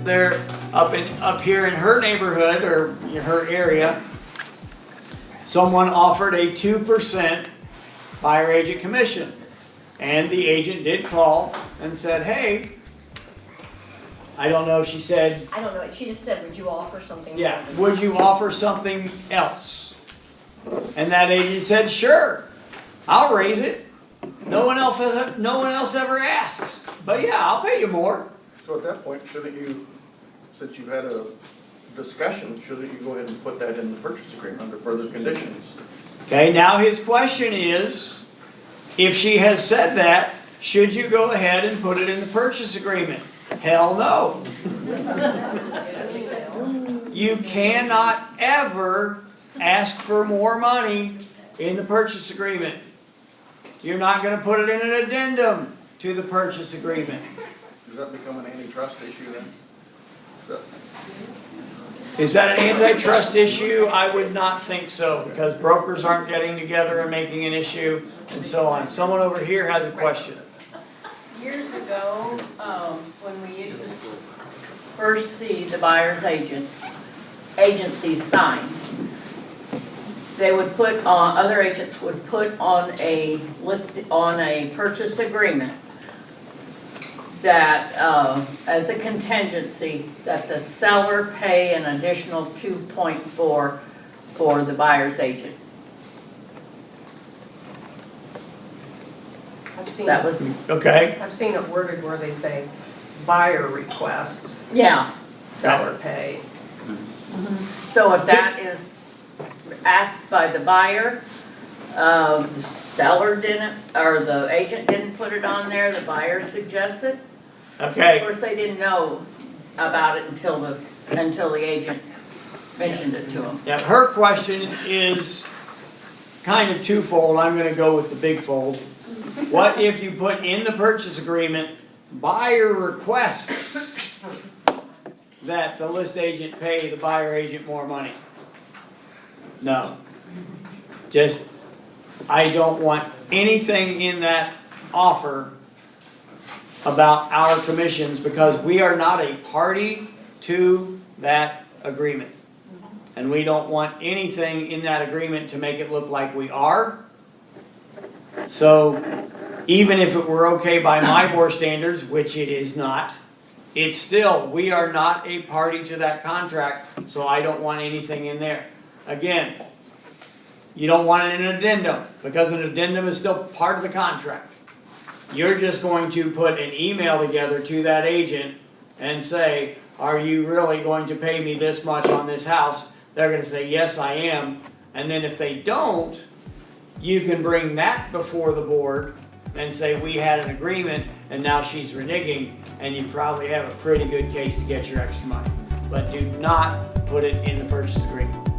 there up here in her neighborhood or her area, someone offered a 2% buyer agent commission. And the agent did call and said, hey, I don't know if she said, I don't know, she just said, would you offer something? yeah, would you offer something else? And that agent said, sure, I'll raise it. No one else ever asks. But yeah, I'll pay you more. So at that point, shouldn't you, since you've had a discussion, shouldn't you go ahead and put that in the purchase agreement under further conditions? Okay, now his question is, if she has said that, should you go ahead and put it in the purchase agreement? Hell no. You cannot ever ask for more money in the purchase agreement. You're not going to put it in an addendum to the purchase agreement. Does that become an antitrust issue then? Is that an antitrust issue? I would not think so, because brokers aren't getting together and making an issue and so on. Someone over here has a question. Years ago, when we used to first see the buyer's agencies sign, they would put on, other agents would put on a list, on a purchase agreement that, as a contingency, that the seller pay an additional 2.4 for the buyer's agent. That was, Okay, I've seen it worded where they say buyer requests, yeah. seller pay. So if that is asked by the buyer, seller didn't, or the agent didn't put it on there, the buyer suggested. Of okay. course, they didn't know about it until the agent mentioned it to them. Now, her question is kind of twofold. I'm going to go with the big fold. What if you put in the purchase agreement, buyer requests that the list agent pay the buyer agent more money? No. Just, I don't want anything in that offer about our commissions, because we are not a party to that agreement. And we don't want anything in that agreement to make it look like we are. So even if it were okay by my board standards, which it is not, it's still, we are not a party to that contract, so I don't want anything in there. Again, you don't want it in an addendum, because an addendum is still part of the contract. You're just going to put an email together to that agent and say, are you really going to pay me this much on this house? They're going to say, yes, I am. And then if they don't, you can bring that before the board and say, we had an agreement and now she's reneging, and you probably have a pretty good case to get your extra money. But do not put it in the purchase agreement.